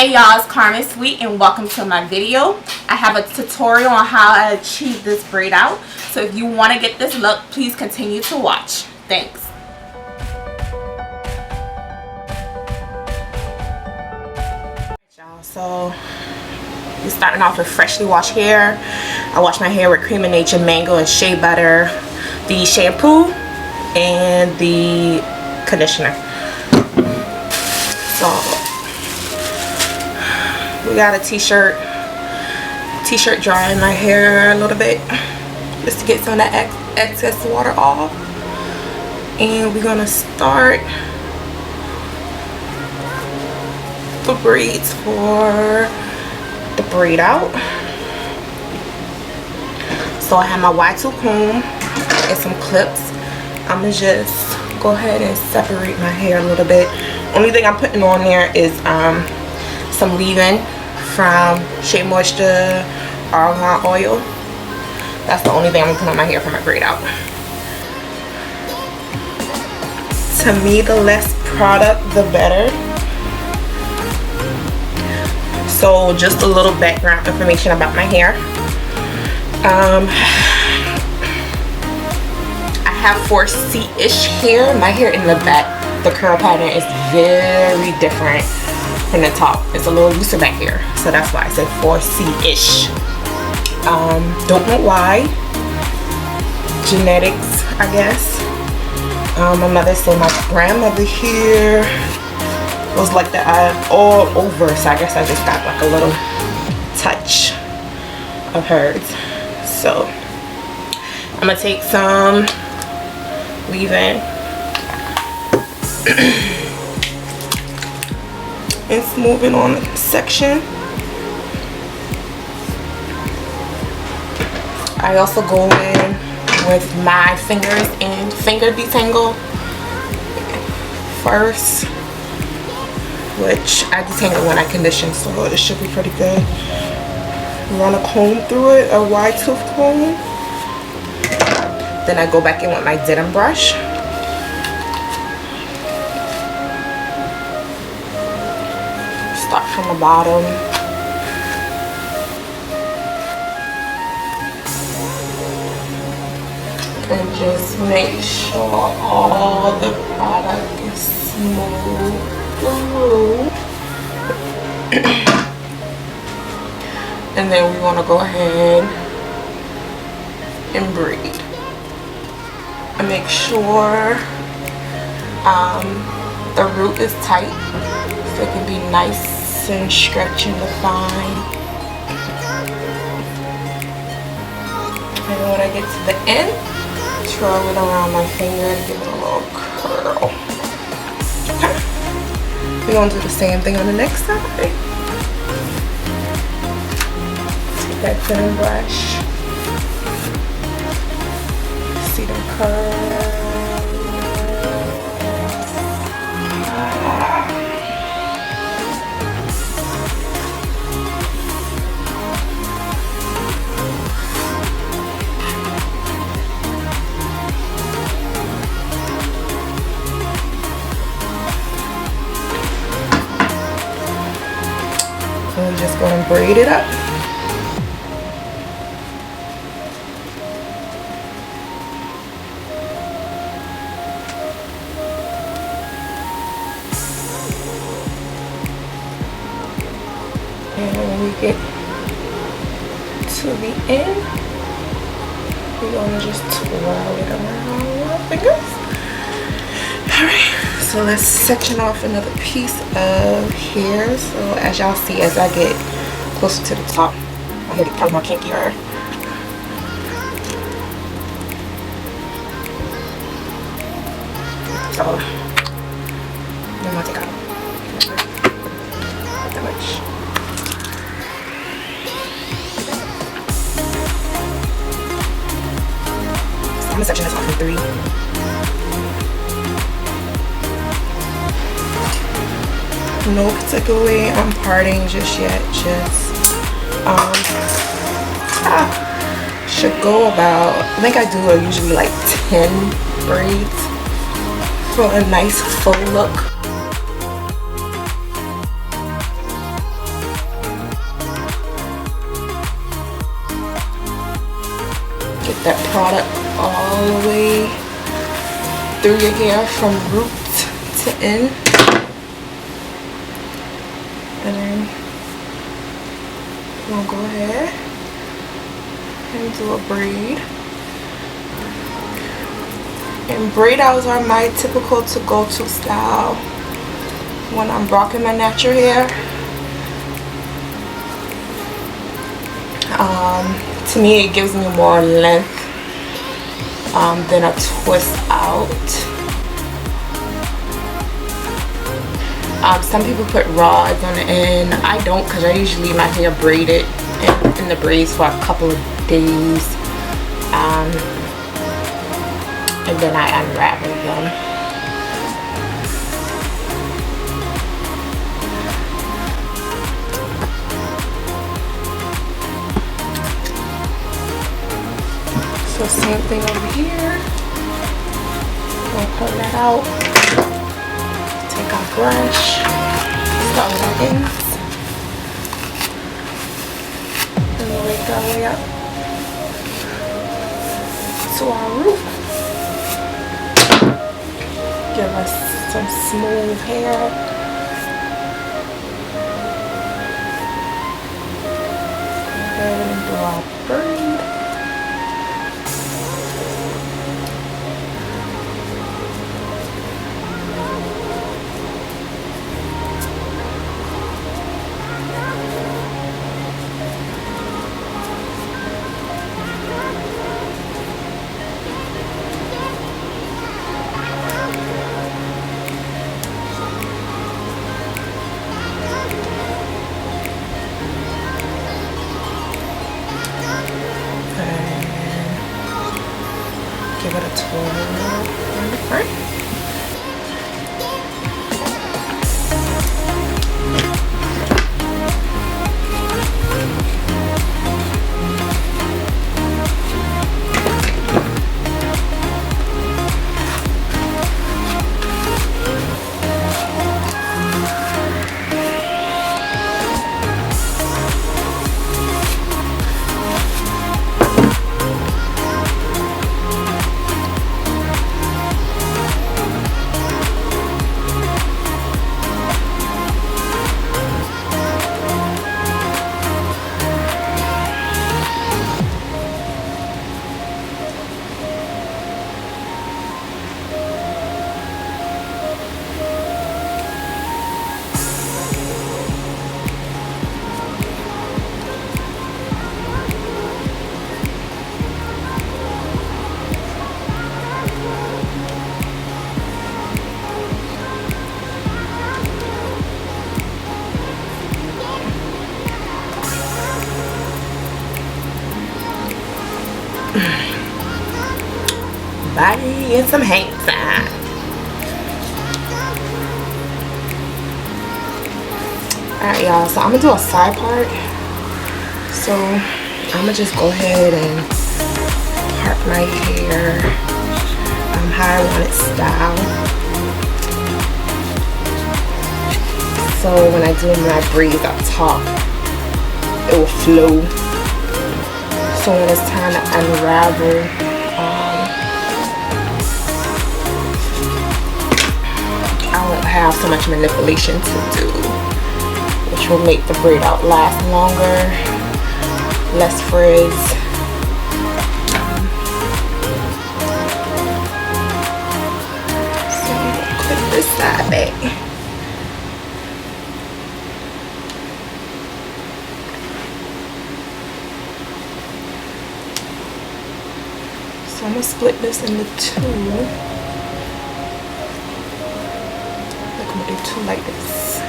Hey y'all, it's Carmen Sweet and welcome to my video. I have a tutorial on how I achieve this braid out. So if you want to get this look, please continue to watch. Thanks. So we're starting off with freshly washed hair. I wash my hair with Creme mango and shea butter, the shampoo, and the conditioner. So we got a t-shirt drying my hair a little bit just to get some of that excess water off, and we're gonna start the braids for the braid out. So I have my Y2 comb and some clips. I'm gonna just go ahead and separate my hair a little bit. Only thing I'm putting on there is some leave-in from Shea Moisture argan oil. That's the only thing I'm gonna put on my hair for my braid out. To me, the less product the better. So just a little background information about my hair. I have 4C-ish hair. My hair in the back, the curl pattern is very different from the top. It's a little looser back here, so that's why I say 4C-ish. Don't know why. Genetics, I guess. My mother said my grandmother here was like that all over, so I guess I just got like a little touch of hers. So I'm gonna take some leave-in and smooth it on the section. I also go in with my fingers and finger detangle first, which I detangle when I condition, so it should be pretty good. Run a comb through it, a wide tooth comb. Then I go back in with my denim brush. Start from the bottom. And just make sure all the product is smooth through. And then we want to go ahead and braid. And make sure the root is tight so it can be nice and stretchy and defined. And when I get to the end, twirl it around my finger and give it a little curl. Okay. We're going to do the same thing on the next side. Take that thin brush. See them curls. I'm just going to braid it up. And when we get to the end, we're going to just twirl it around with our fingers. Alright, so let's section off another piece of hair. So as y'all see, as I get closer to the top, my hair gets probably more kinkier. So I'm gonna take out that much. So I'm gonna section this off in 3. No particular way I'm parting just yet. Should go about, I think I do usually like 10 braids for a nice full look. that product all the way through your hair from root to end. And then I'm gonna go ahead and do a braid. And braid outs are my typical to go to style when I'm rocking my natural hair. To me, it gives me more length than a twist out. Some people put rods on the end. I don't, because I usually leave my hair braided in the braids for a couple of days. And then I unravel them. So same thing over here. We'll pull that out. Take our brush. Start with our ends. And we'll make our way up to our root. Give us some smooth hair. Go ahead and do our braid. Give it a twirl on the front. Body and some hang time. Alright y'all, so I'm gonna do a side part. So I'm gonna just go ahead and part my hair how I want it styled. So when I do my braids up top, it will flow. So when it's time to unravel, I won't have so much manipulation to do, which will make the braid out last longer, less frizz. So I'm gonna clip this side back. So I'm gonna split this into two. I'm gonna do two like this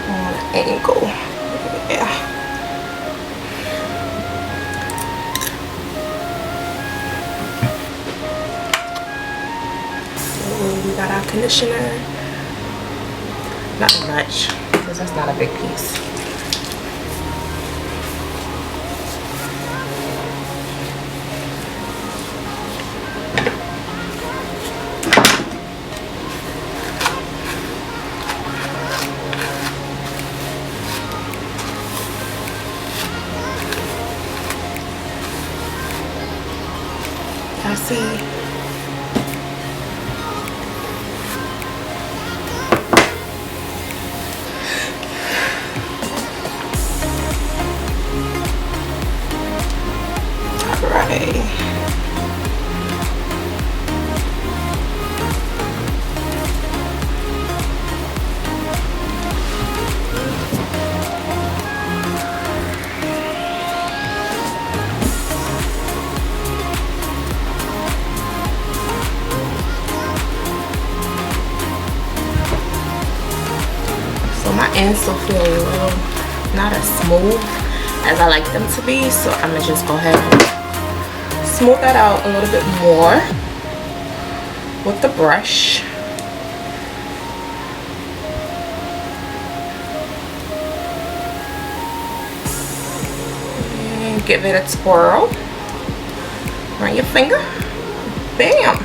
on an angle. Yeah. So we got our conditioner. Not much, because that's not a big piece. see. So my ends still feel a little not as smooth as I like them to be, so I'm gonna just go ahead and smooth that out a little bit more with the brush. And give it a twirl. Run your finger. Bam!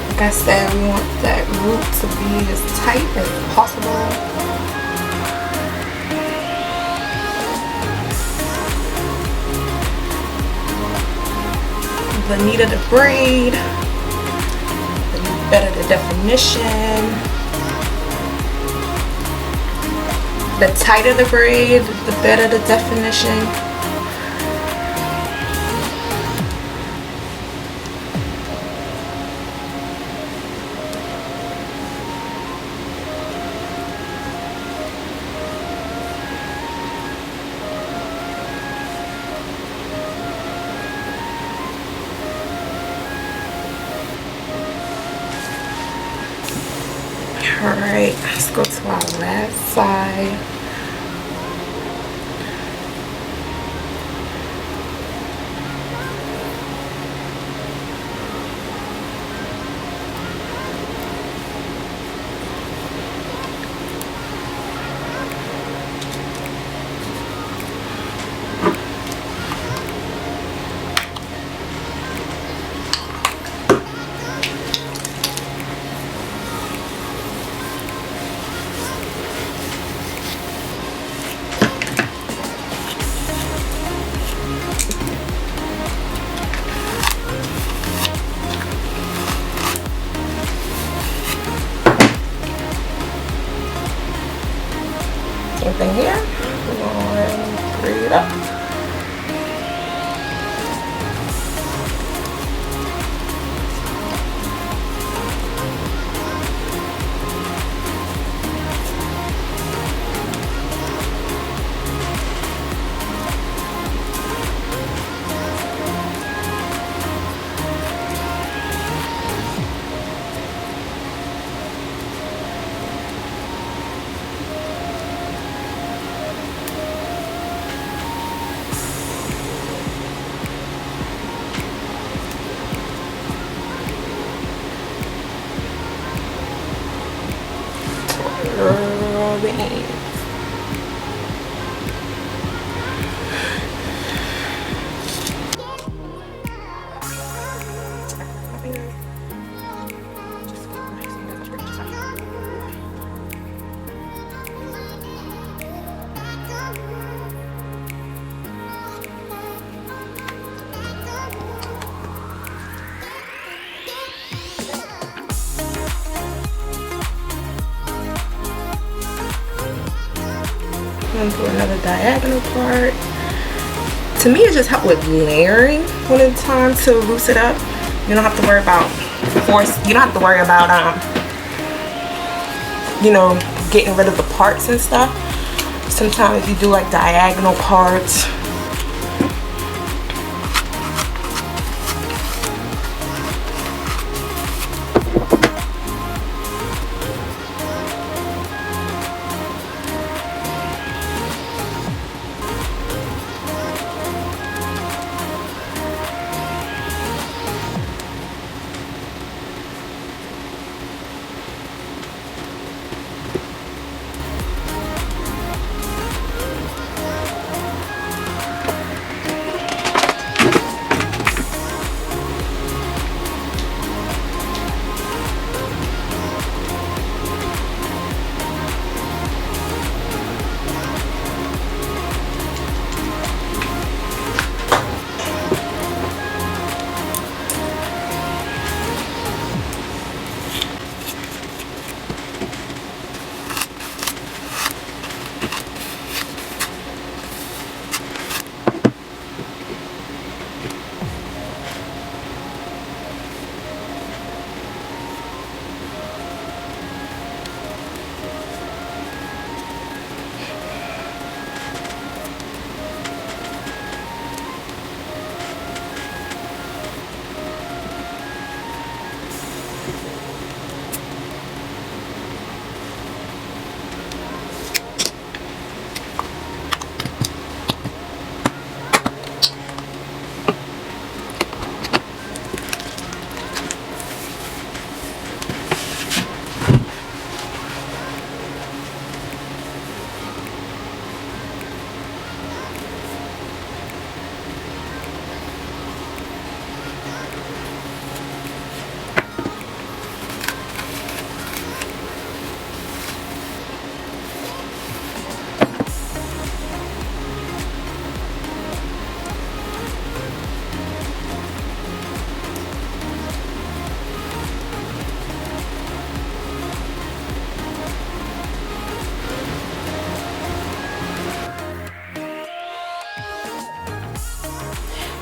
Like I said, we want that root to be as tight as possible. The neater the braid, the better the definition. The tighter the braid, the better the definition. Alright, let's go to our last side. Same thing here. We're going to braid it up. Curl the ends. Do another diagonal part. To me, it just helps with layering when it's time to loose it up. You don't have to worry about you don't have to worry about you know, getting rid of the parts and stuff. Sometimes if you do like diagonal parts,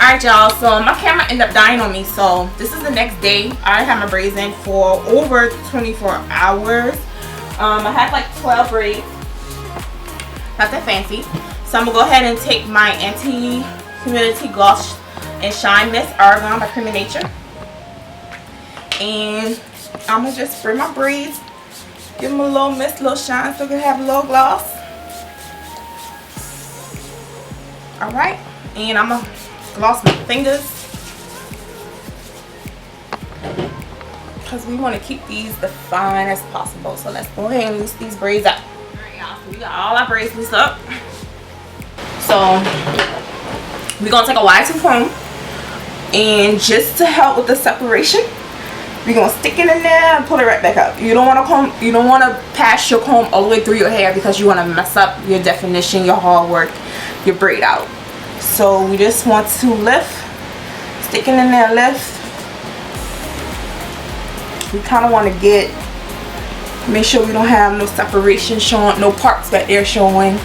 Alright y'all, so my camera ended up dying on me, so this is the next day. I had my braids in for over 24 hours. I had like 12 braids, not that fancy. So I'm gonna go ahead and take my anti-humidity gloss and shine mist argan by Cremeofnautre, and I'm gonna just spray my braids, give them a little mist, a little shine, so they can have a little gloss. Alright, and I'm gonna gloss my fingers because we want to keep these defined as possible. So let's go ahead and loose these braids up. Alright y'all, so we got all our braids loosed up. So we're gonna take a wide tooth comb, and just to help with the separation, we're gonna stick it in there and pull it right back up. You don't want to comb, you don't want to pass your comb all the way through your hair because you want to mess up your definition, your hard work, your braid out. So we just want to lift, stick it in there, lift. We kind of want to make sure we don't have no separation showing, no parts that they're showing.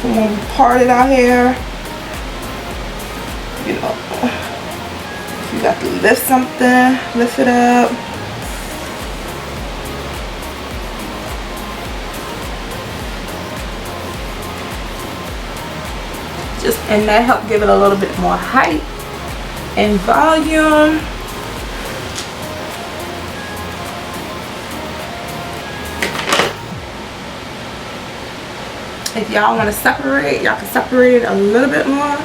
So when we parted our hair, you know, if you got to lift something, lift it up. And that helped give it a little bit more height and volume. If y'all want to separate, y'all can separate it a little bit more.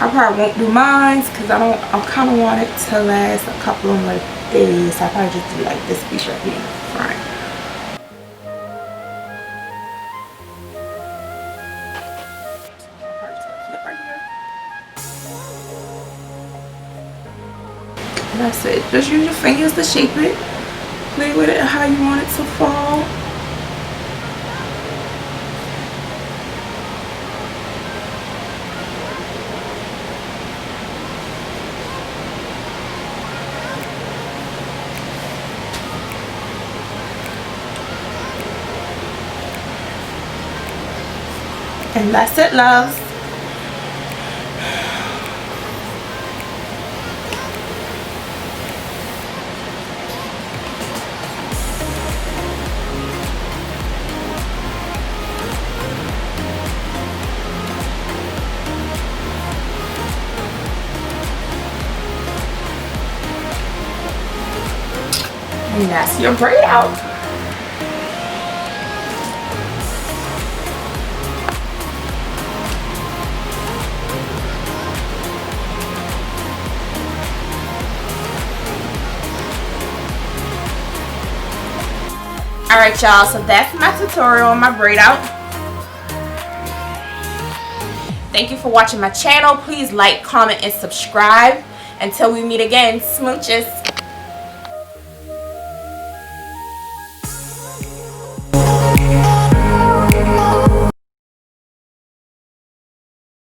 I probably won't do mine because I kind of want it to last a couple of like days. So I probably just do like this piece right here. All right. That's it. Just use your fingers to shape it. Play with it how you want it to fall. And that's it, loves. And that's your braid out. Alright y'all, so that's my tutorial on my braid out. Thank you for watching my channel. Please like, comment, and subscribe. Until we meet again, smooches.